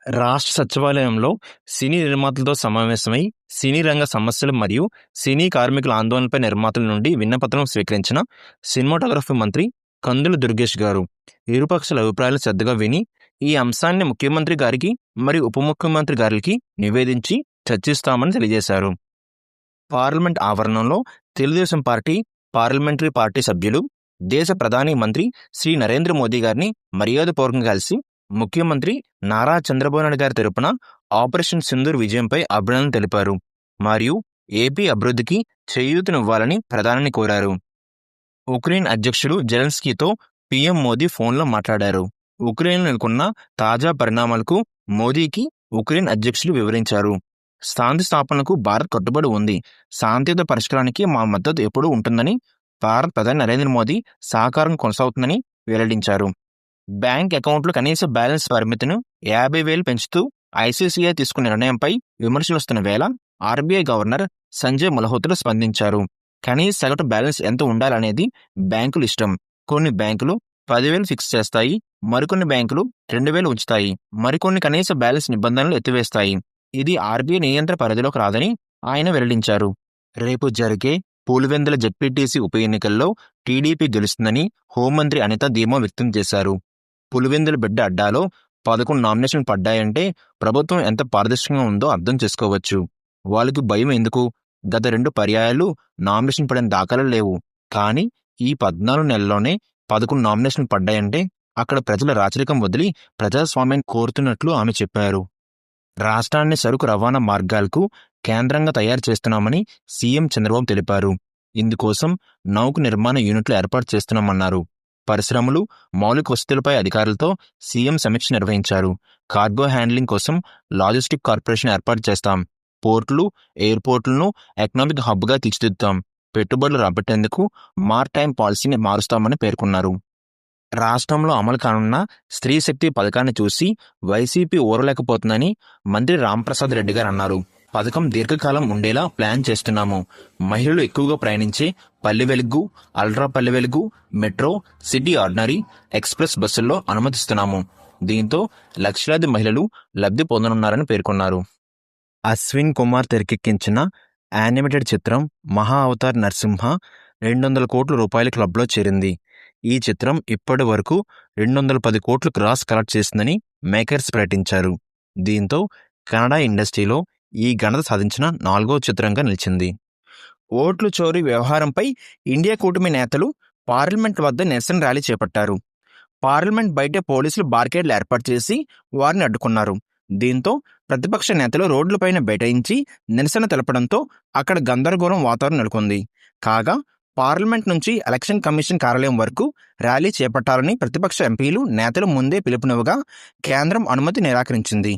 రాష్ట్ర సచివాలయంలో సినీ నిర్మాతలతో సమావేశమై సినీ రంగ సమస్యలు మరియు సినీ కార్మికుల ఆందోళనపై నిర్మాతల నుండి విన్నపత్రం స్వీకరించిన సినిమాటోగ్రఫీ మంత్రి కందుల దుర్గేష్ గారు ఇరుపక్షాల అభిప్రాయాలు శ్రద్ధగా విని ఈ అంశాన్ని ముఖ్యమంత్రి గారికి మరియు ఉప ముఖ్యమంత్రి గారికి నివేదించి చర్చిస్తామని తెలియజేశారు. పార్లమెంట్ ఆవరణంలో తెలుగుదేశం పార్టీ పార్లమెంటరీ పార్టీ సభ్యులు దేశ ప్రధాని మంత్రి శ్రీ నరేంద్ర మోదీ గారిని మర్యాదపూర్వకంగా కలిసి ముఖ్యమంత్రి నారా చంద్రబాబు నాయుడు గారి తరపున ఆపరేషన్ సింధూర్ విజయంపై అభినందనలు తెలిపారు మరియు ఏపీ అభివృద్ధికి చేయూతనివ్వాలని ప్రధానిని కోరారు. ఉక్రెయిన్ అధ్యక్షుడు జెలెన్స్కీతో పీఎం మోదీ ఫోన్లో మాట్లాడారు. ఉక్రెయిన్లో నెలకొన్న తాజా పరిణామాలకు మోదీకి ఉక్రెయిన్ అధ్యక్షులు వివరించారు. శాంతి స్థాపనకు భారత్ కట్టుబడి ఉంది. శాంతియుత పరిష్కారానికి మా మద్దతు ఎప్పుడూ ఉంటుందని భారత ప్రధాని నరేంద్ర మోదీ సహకారం కొనసాగుతుందని వెల్లడించారు. బ్యాంక్ అకౌంట్లో కనీస బ్యాలెన్స్ పరిమితిని 50,000 పెంచుతూ ఐసీసీఐ తీసుకున్న నిర్ణయంపై విమర్శలు వస్తున్న వేళ ఆర్బీఐ గవర్నర్ సంజయ్ మల్హోత్రా స్పందించారు. కనీస సగటు బ్యాలెన్స్ ఎంత ఉండాలనేది బ్యాంకులు ఇష్టం. కొన్ని బ్యాంకులు 10,000 ఫిక్స్ చేస్తాయి, మరికొన్ని బ్యాంకులు 2,000 ఉంచుతాయి, మరికొన్ని కనీస బ్యాలెన్స్ నిబంధనలు ఎత్తివేస్తాయి. ఇది ఆర్బీఐ నియంత్రణ పరిధిలోకి రాదని ఆయన వెల్లడించారు. రేపు జరిగే పులివెందుల జెడ్పీటీసీ ఉప ఎన్నికల్లో టీడీపీ గెలుస్తుందని హోంమంత్రి అనిత ధీమా వ్యక్తం చేశారు. పులివెందుల బిడ్డ అడ్డాలో 11 నామినేషన్లు పడ్డాయంటే ప్రభుత్వం ఎంత పారదర్శకంగా ఉందో అర్థం చేసుకోవచ్చు. వాళ్ళకి భయం ఎందుకు? గత 2 పర్యాయాలు నామినేషన్ పడిన దాఖలు లేవు. కానీ ఈ 14 నెలల్లోనే 11 నామినేషన్లు పడ్డాయంటే అక్కడ ప్రజల రాచరికం వదిలి ప్రజాస్వామ్యాన్ని కోరుతున్నట్లు ఆమె చెప్పారు. రాష్ట్రాన్ని సరుకు రవాణా మార్గాలకు కేంద్రంగా తయారు చేస్తున్నామని సీఎం చంద్రబాబు తెలిపారు. ఇందుకోసం నౌక నిర్మాణ యూనిట్లు ఏర్పాటు చేస్తున్నామన్నారు. పరిశ్రమలు, మౌలిక వసతులపై అధికారులతో సీఎం సమీక్ష నిర్వహించారు. కార్గో హ్యాండ్లింగ్ కోసం లాజిస్టిక్ కార్పొరేషన్ ఏర్పాటు చేస్తాం. పోర్టులు, ఎయిర్పోర్టులను ఎకనామిక్ హబ్గా తీర్చిదిద్దాం. పెట్టుబడులు రాబట్టేందుకు మారిటైమ్ పాలసీని మారుస్తామని పేర్కొన్నారు. రాష్ట్రంలో అమలు కానున్న స్త్రీ శక్తి పథకాన్ని చూసి వైసీపీ ఊరలేకపోతుందని మంత్రి రాంప్రసాద్ రెడ్డి గారు అన్నారు. పథకం దీర్ఘకాలం ఉండేలా ప్లాన్ చేస్తున్నాము. మహిళలు ఎక్కువగా ప్రయాణించే Palle Velugu, ultra Palle Velugu, metro, city ordinary, express బస్సుల్లో అనుమతిస్తున్నాము. దీంతో లక్షలాది మహిళలు లబ్ధి పొందనున్నారని పేర్కొన్నారు. అశ్విన్ కుమార్ తెరకెక్కించిన యానిమేటెడ్ చిత్రం మహా అవతార్ నరసింహ 200 కోట్ల రూపాయల క్లబ్లో చేరింది. ఈ చిత్రం ఇప్పటి వరకు 210 కోట్లు గ్రాస్ కలెక్ట్ చేసిందని మేకర్స్ ప్రకటించారు. దీంతో కన్నడ ఇండస్ట్రీలో ఈ ఘనత సాధించిన 4వ చిత్రంగా నిలిచింది. ఓట్లు చోరీ వ్యవహారంపై ఇండియా కూటమి నేతలు పార్లమెంట్ వద్ద నిరసన ర్యాలీ చేపట్టారు. పార్లమెంట్ బయటే పోలీసులు బార్కేడ్లు ఏర్పాటు చేసి వారిని అడ్డుకున్నారు. దీంతో ప్రతిపక్ష నేతలు రోడ్లపైన బైఠాయించి నిరసన తెలపడంతో అక్కడ గందరగోళం వాతావరణం నెలకొంది. కాగా పార్లమెంట్ నుంచి ఎలక్షన్ కమిషన్ కార్యాలయం వరకు ర్యాలీ చేపట్టాలని ప్రతిపక్ష ఎంపీలు, నేతలు ముందే పిలుపునివ్వగా కేంద్రం అనుమతి నిరాకరించింది.